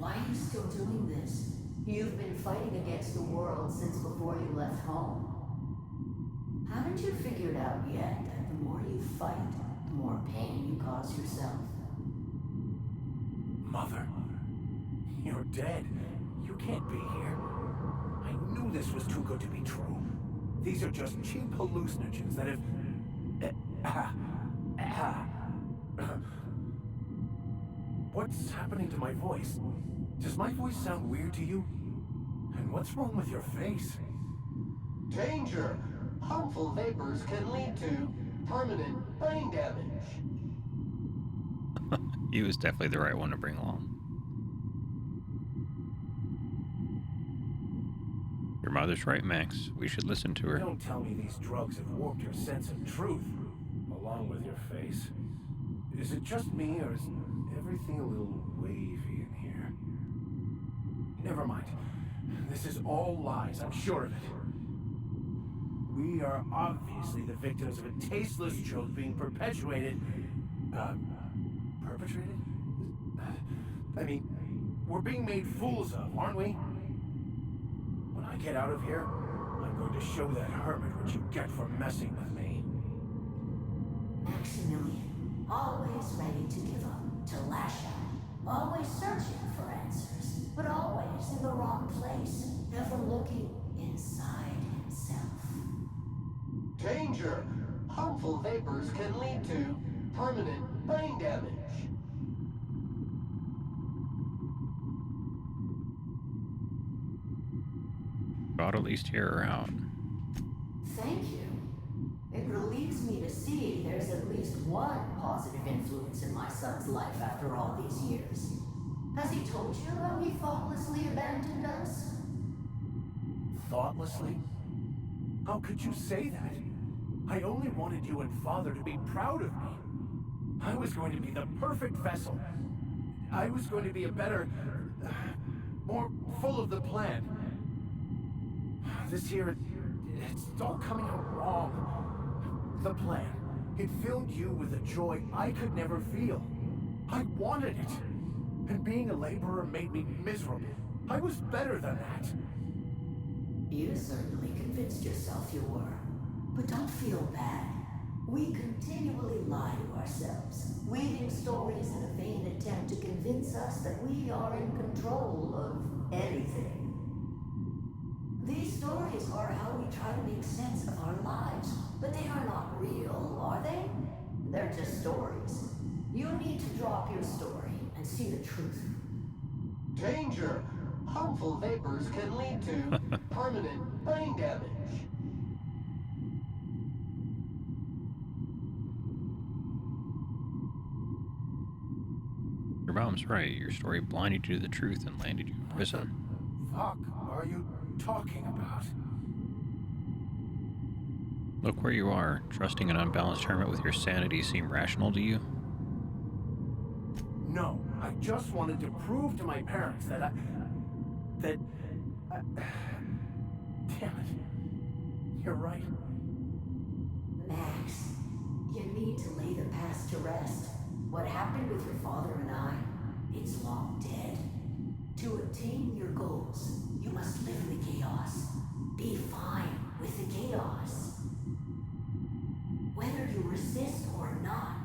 Why are you still doing this? You've been fighting against the world since before you left home. Haven't you figured out yet that the more you fight, the more pain you cause yourself? Mother, you're dead. You can't be here. I knew this was too good to be true. These are just cheap hallucinogens that have... What's happening to my voice? Does my voice sound weird to you? And what's wrong with your face? Danger! Harmful vapors can lead to permanent brain damage. He was definitely the right one to bring along. Your mother's right, Max. We should listen to her. Don't tell me these drugs have warped your sense of truth, along with your face. Is it just me, or is everything a little wavy in here? Never mind. This is all lies, I'm sure of it. We are obviously the victims of a tasteless joke being perpetuated... perpetrated? I mean, we're being made fools of, aren't we? When I get out of here, I'm going to show that hermit what you get for messing with me. Maximilian, always ready to give up, to lash out, always searching for answers, but always in the wrong place, never looking inside himself. Danger! Harmful vapors can lead to permanent brain damage. I'll at least hear her out. Thank you. It relieves me to see there's at least one positive influence in my son's life after all these years. Has he told you how he thoughtlessly abandoned us? Thoughtlessly? How could you say that? I only wanted you and Father to be proud of me. I was going to be the perfect vessel. I was going to be a better... more full of the plan. This year, it's all coming out wrong. The plan, it filled you with a joy I could never feel. I wanted it. And being a laborer made me miserable. I was better than that. You certainly convinced yourself you were. But don't feel bad. We continually lie to ourselves, weaving stories in a vain attempt to convince us that we are in control of anything. These stories are how we try to make sense of our lives, but they are not real, are they? They're just stories. You need to drop your story and see the truth. Danger! Harmful vapors can lead to permanent brain damage. Your mom's right. Your story blinded you to the truth and landed you in prison. Fuck are you talking about? Look where you are. Trusting an unbalanced hermit with your sanity seem rational to you? No, I just wanted to prove to my parents that I... Damn it. You're right. Max, you need to lay the past to rest. What happened with your father and I, it's long dead. To attain your goals, you must live in the chaos. Be fine with the chaos. Whether you resist or not,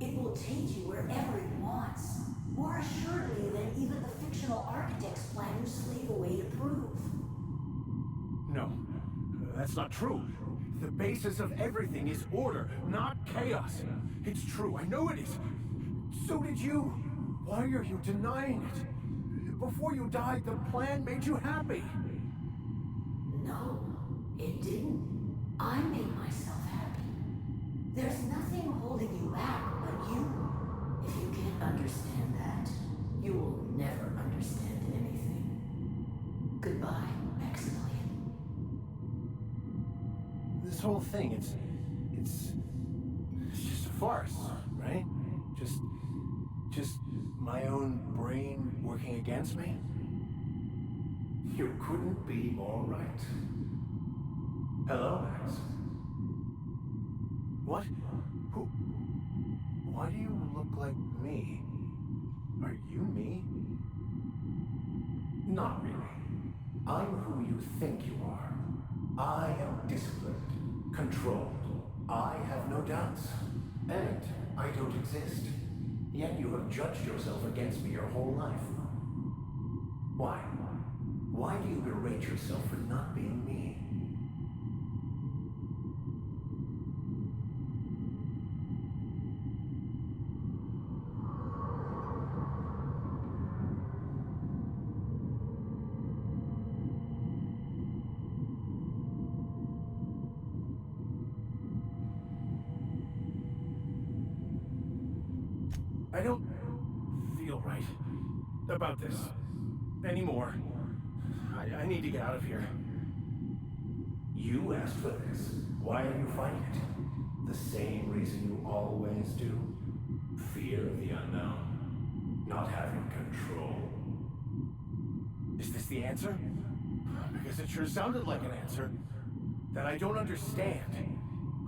it will take you wherever it wants. More assuredly than even the fictional architect's plan you slave away to prove. No, that's not true. The basis of everything is order, not chaos. It's true, I know it is. So did you. Why are you denying it? Before you died, the plan made you happy. No, it didn't. I made myself happy. There's nothing holding you back but you. If you can't understand that, you will never understand anything. Goodbye, Maximilian. This whole thing, it's just a farce, right? Just my own brain working against me? You couldn't be more right. Hello, Max. What? Who? Why do you look like me? Are you me? Not really. I'm who you think you are. I am disciplined, controlled. I have no doubts. And I don't exist. Yet you have judged yourself against me your whole life. Why? Why do you berate yourself for not being me? I don't feel right about this anymore. I need to get out of here. You asked for this. Why are you fighting it? The same reason you always do. Fear of the unknown. Not having control. Is this the answer? Because it sure sounded like an answer that I don't understand.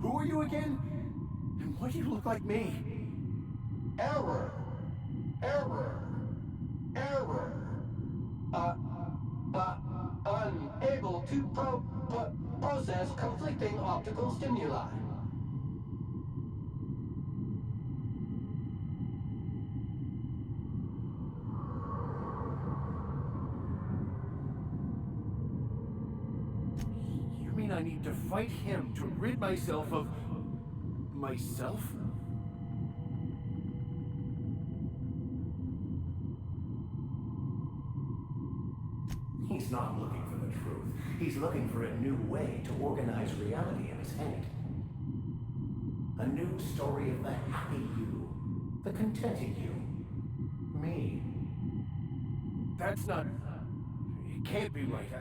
Who are you again? And why do you look like me? Error. Error. Error. Unable to process conflicting optical stimuli. You mean I need to fight him to rid myself of... myself? He's not looking for the truth. He's looking for a new way to organize reality in his head. A new story of the happy you, the contented you, me. That's not... It can't be right.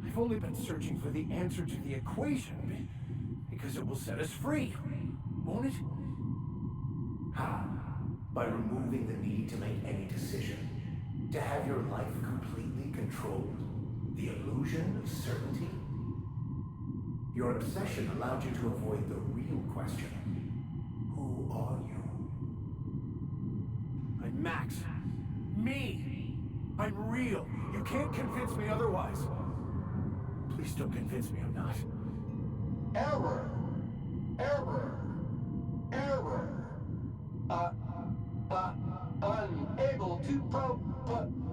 I've only been searching for the answer to the equation because it will set us free, won't it? How? By removing the need to make any decision. To have your life completely controlled. The illusion of certainty. Your obsession allowed you to avoid the real question. Who are you? I'm Max. Me! I'm real. You can't convince me otherwise. Please don't convince me I'm not. Error. Error. Error. Unable to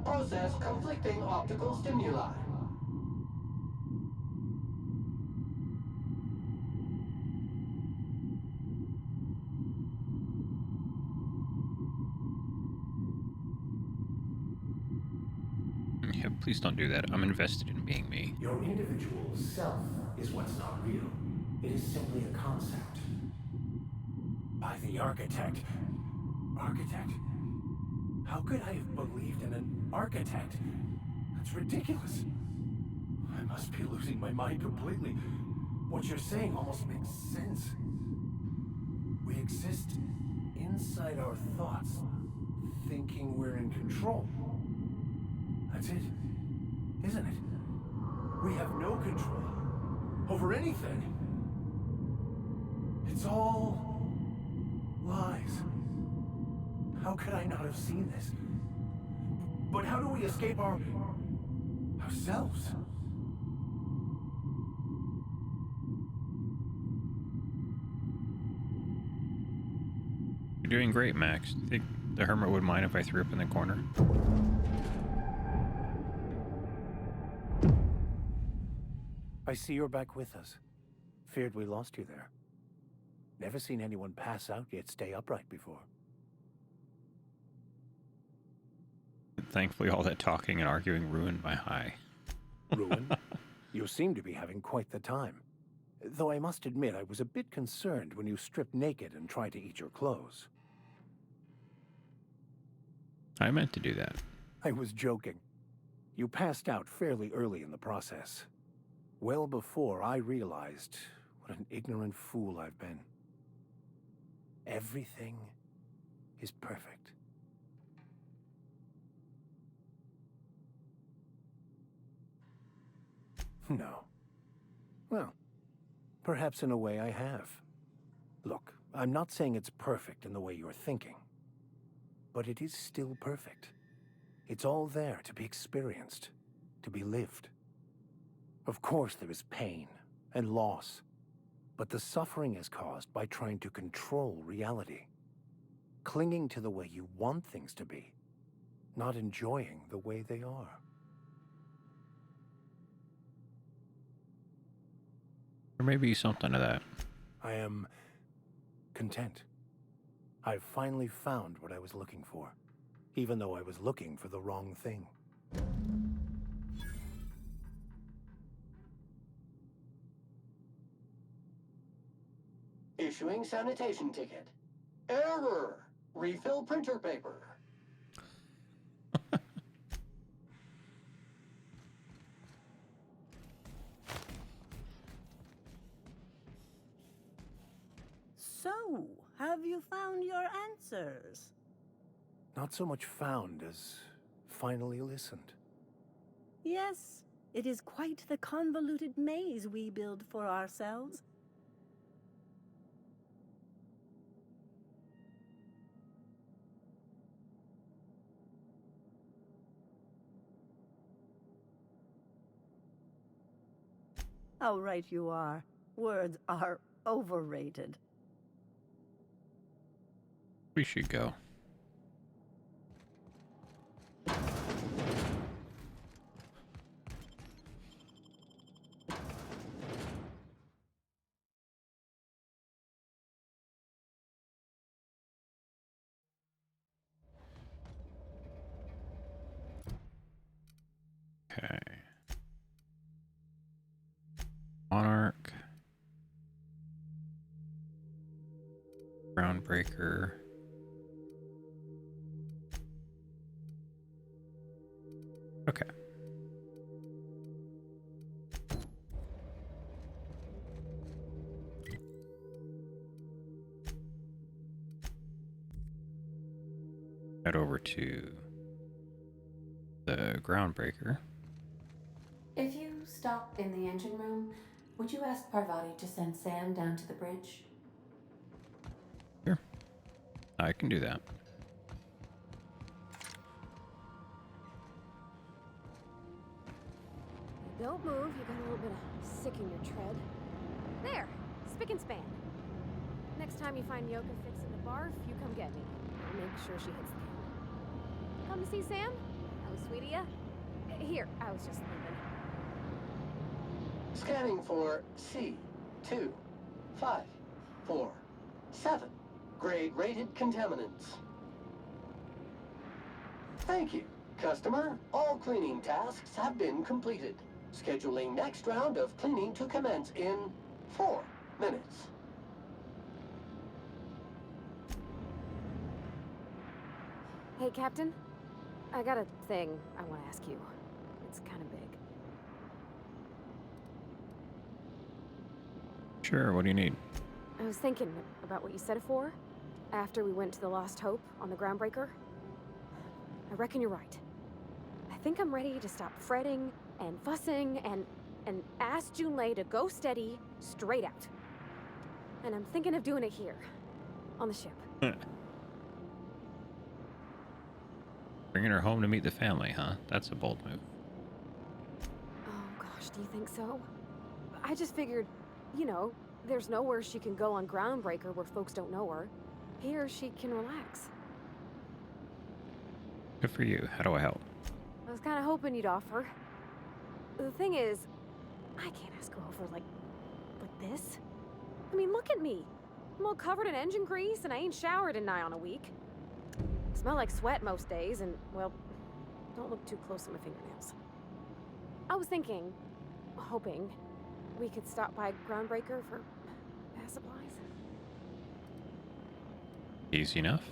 process conflicting optical stimuli. Yeah, please don't do that. I'm invested in being me. Your individual self is what's not real. It is simply a concept. By the architect. Architect? How could I have believed in an architect? That's ridiculous. I must be losing my mind completely. What you're saying almost makes sense. We exist inside our thoughts, thinking we're in control. That's it, isn't it? We have no control over anything. It's all lies. How could I not have seen this? But how do we escape ourselves? You're doing great, Max. Think the hermit would mind if I threw up in the corner? I see you're back with us. Feared we lost you there. Never seen anyone pass out yet stay upright before. Thankfully, all that talking and arguing ruined my high. Ruin? You seem to be having quite the time. Though I must admit I was a bit concerned when you stripped naked and tried to eat your clothes. I meant to do that. I was joking. You passed out fairly early in the process. Well before I realized what an ignorant fool I've been. Everything is perfect. No. Well, perhaps in a way I have. Look, I'm not saying it's perfect in the way you're thinking. But it is still perfect. It's all there to be experienced, to be lived. Of course there is pain and loss, but the suffering is caused by trying to control reality, clinging to the way you want things to be, not enjoying the way they are. There may be something to that. I am content. I've finally found what I was looking for, even though I was looking for the wrong thing. Issuing sanitation ticket. Error! Refill printer paper. So, have you found your answers? Not so much found as finally listened. Yes, it is quite the convoluted maze we build for ourselves. How right you are. Words are overrated. We should go. Okay. Monarch. Groundbreaker. Okay. Head over to the Groundbreaker. If you stop in the engine room, would you ask Parvati to send Sam down to the bridge? Sure. I can do that. Don't move, you got a little bit of sick in your tread. There, spick and span. Next time you find Yoka fixing the barf, you come get me. I'll make sure she hits the can. Come to see Sam? That was sweet of ya. Here, I was just leaving. Scanning for C2, 5, 4, 7. Grade rated contaminants. Thank you, customer. All cleaning tasks have been completed. Scheduling next round of cleaning to commence in 4 minutes. Hey, Captain. I got a thing I want to ask you. It's kind of big. Sure, what do you need? I was thinking about what you said before, after we went to the Lost Hope on the Groundbreaker. I reckon you're right. I think I'm ready to stop fretting and fussing and ask Junlei to go steady, straight out. And I'm thinking of doing it here, on the ship. Bringing her home to meet the family, huh? That's a bold move. Oh gosh, do you think so? I just figured, you know, there's nowhere she can go on Groundbreaker where folks don't know her. Here, she can relax. Good for you. How do I help? I was kind of hoping you'd offer. The thing is, I can't ask her over like this. I mean, look at me. I'm all covered in engine grease and I ain't showered in nigh on a week. Smell like sweat most days and, well, don't look too close at my fingernails. I was thinking, hoping, we could stop by Groundbreaker for gas supplies. Easy enough.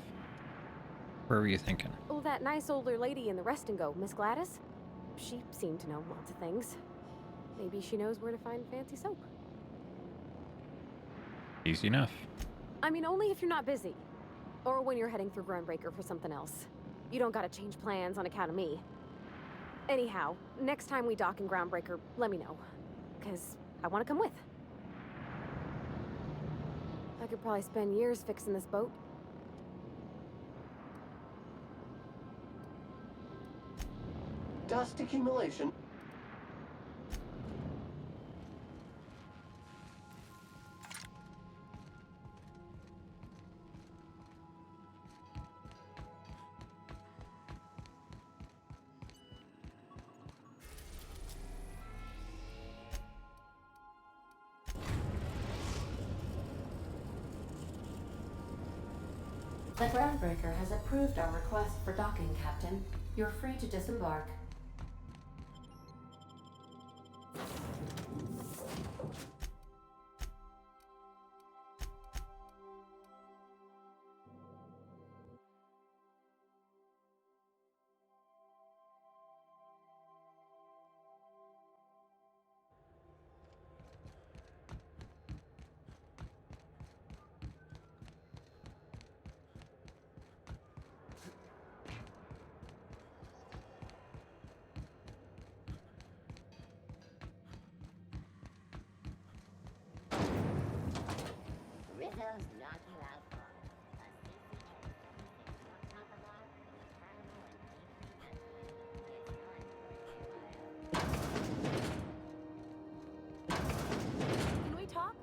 Where were you thinking? Well, that nice older lady in the rest and go, Miss Gladys. She seemed to know lots of things. Maybe she knows where to find fancy soap. Easy enough. I mean, only if you're not busy. Or when you're heading through Groundbreaker for something else. You don't gotta change plans on account of me. Anyhow, next time we dock in Groundbreaker, let me know. 'Cause I want to come with. I could probably spend years fixing this boat. Dust accumulation. The Groundbreaker has approved our request for docking, Captain. You're free to disembark. Rizzo's knock you out for a CCA 76 Rock It's Can we talk?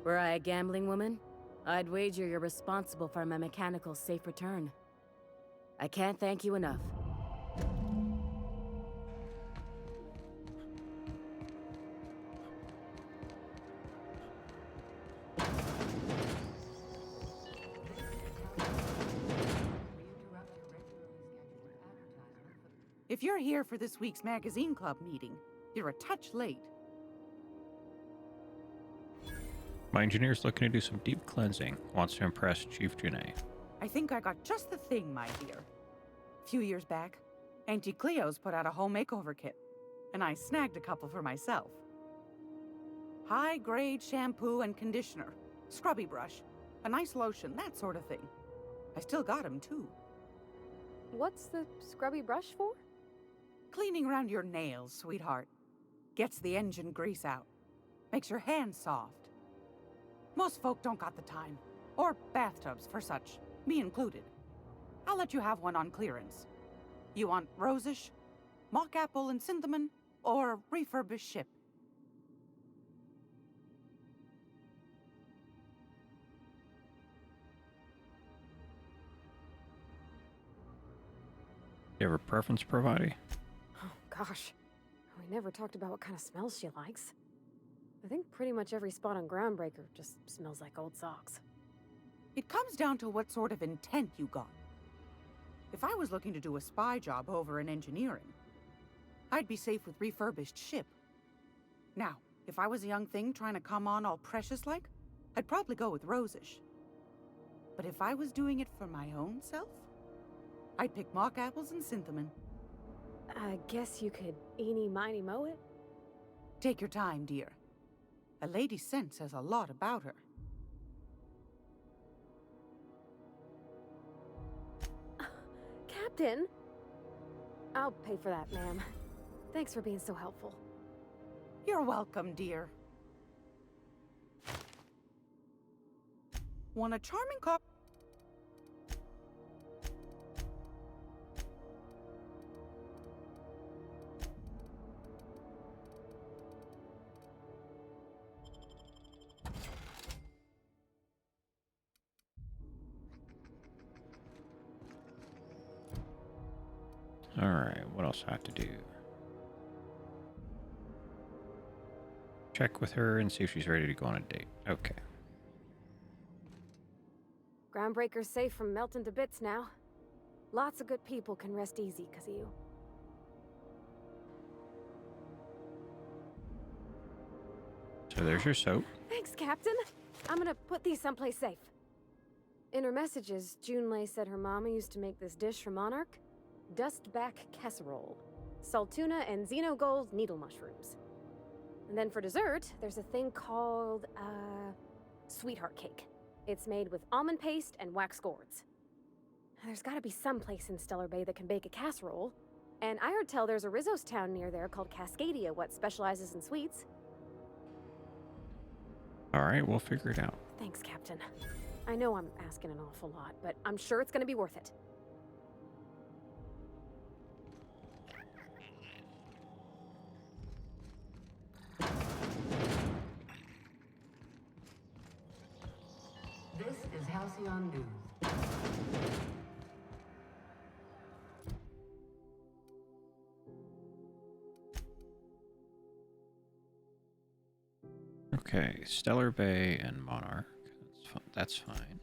Were I a gambling woman, I'd wager you're responsible for my mechanical safe return. I can't thank you enough. If you're here for this week's magazine club meeting, you're a touch late. My engineer's looking to do some deep cleansing. Wants to impress Chief Janae. I think I got just the thing, my dear. A few years back, Auntie Cleo's put out a home makeover kit, and I snagged a couple for myself. High-grade shampoo and conditioner, scrubby brush, a nice lotion, that sort of thing. I still got 'em, too. What's the scrubby brush for? Cleaning around your nails, sweetheart. Gets the engine grease out. Makes your hands soft. Most folk don't got the time. Or bathtubs for such, me included. I'll let you have one on clearance. You want rosish, mock apple and cinnamon, or refurbished ship? You have a preference, Parvati? Oh, gosh. We never talked about what kind of smells she likes. I think pretty much every spot on Groundbreaker just smells like old socks. It comes down to what sort of intent you got. If I was looking to do a spy job over in engineering, I'd be safe with refurbished ship. Now, if I was a young thing trying to come on all precious-like, I'd probably go with rosish. But if I was doing it for my own self, I'd pick mock apples and cinnamon. I guess you could eeny miny moe it? Take your time, dear. A lady's scent says a lot about her. Captain! I'll pay for that, ma'am. Thanks for being so helpful. You're welcome, dear. Want a charming cup? Alright, what else I have to do? Check with her and see if she's ready to go on a date. Okay. Groundbreaker's safe from melting to bits now. Lots of good people can rest easy because of you. So there's your soap. Thanks, Captain. I'm gonna put these someplace safe. In her messages, Junlei said her mama used to make this dish for Monarch. Dustback casserole. Saltuna and Xenogold needle mushrooms. And then for dessert, there's a thing called, sweetheart cake. It's made with almond paste and wax gourds. There's gotta be some place in Stellar Bay that can bake a casserole. And I heard tell there's a Rizzo's town near there called Cascadia what specializes in sweets. Alright, we'll figure it out. Thanks, Captain. I know I'm asking an awful lot, but I'm sure it's gonna be worth it. Halcyon News. Okay, Stellar Bay and Monarch. That's fine.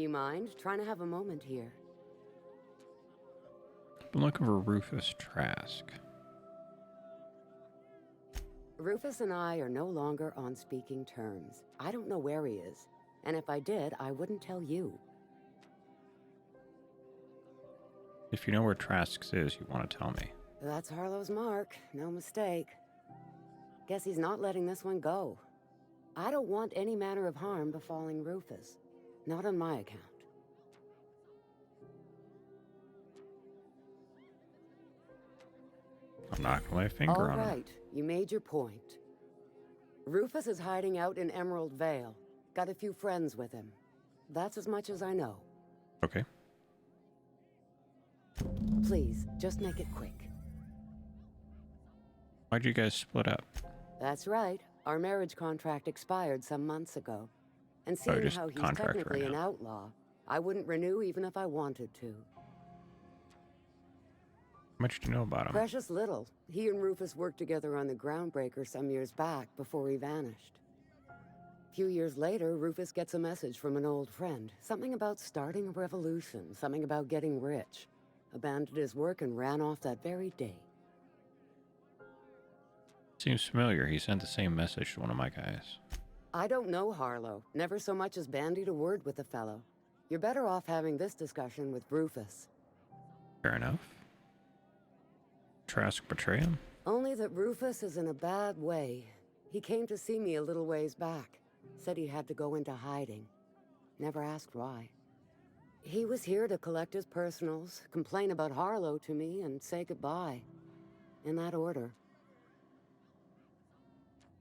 You mind? Trying to have a moment here. Been looking for Rufus Trask. Rufus and I are no longer on speaking terms. I don't know where he is. And if I did, I wouldn't tell you. If you know where Trask's is, you want to tell me. That's Harlow's mark. No mistake. Guess he's not letting this one go. I don't want any manner of harm befalling Rufus. Not on my account. I'm not gonna lay a finger All on him. right, you made your point. Rufus is hiding out in Emerald Vale. Got a few friends with him. That's as much as I know. Okay. Please, just make it quick. Why'd you guys split up? That's right. Our marriage contract expired some months ago. And seeing just how he's contract technically ran an out. outlaw, I wouldn't renew even if I wanted to. How much do you know about him? Precious little. He and Rufus worked together on the Groundbreaker some years back before he vanished. A few years later, Rufus gets a message from an old friend. Something about starting a revolution, something about getting rich. Abandoned his work and ran off that very day. Seems familiar. He sent the same message to one of my guys. I don't know Harlow. Never so much as bandied a word with the fellow. You're better off having this discussion with Rufus. Fair enough. Trask betray him? Only that Rufus is in a bad way. He came to see me a little ways back. Said he had to go into hiding. Never asked why. He was here to collect his personals, complain about Harlow to me, and say goodbye. In that order.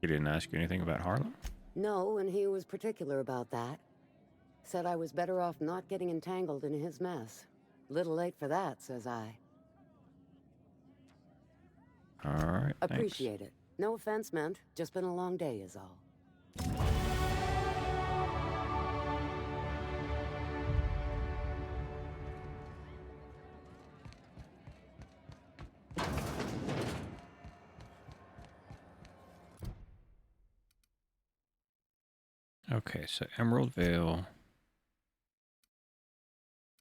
He didn't ask you anything about Harlow? No, and he was particular about that. Said I was better off not getting entangled in his mess. Little late for that, says I. Alright, thanks. Appreciate it. No offense meant. Just been a long day is all. Okay, so Emerald Vale,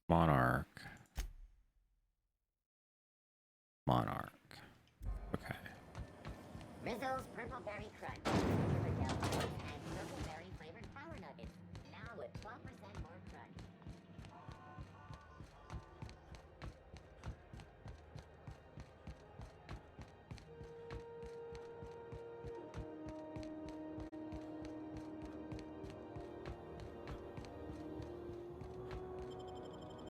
Monarch. Okay. Rizzo's Purple Berry Crunch.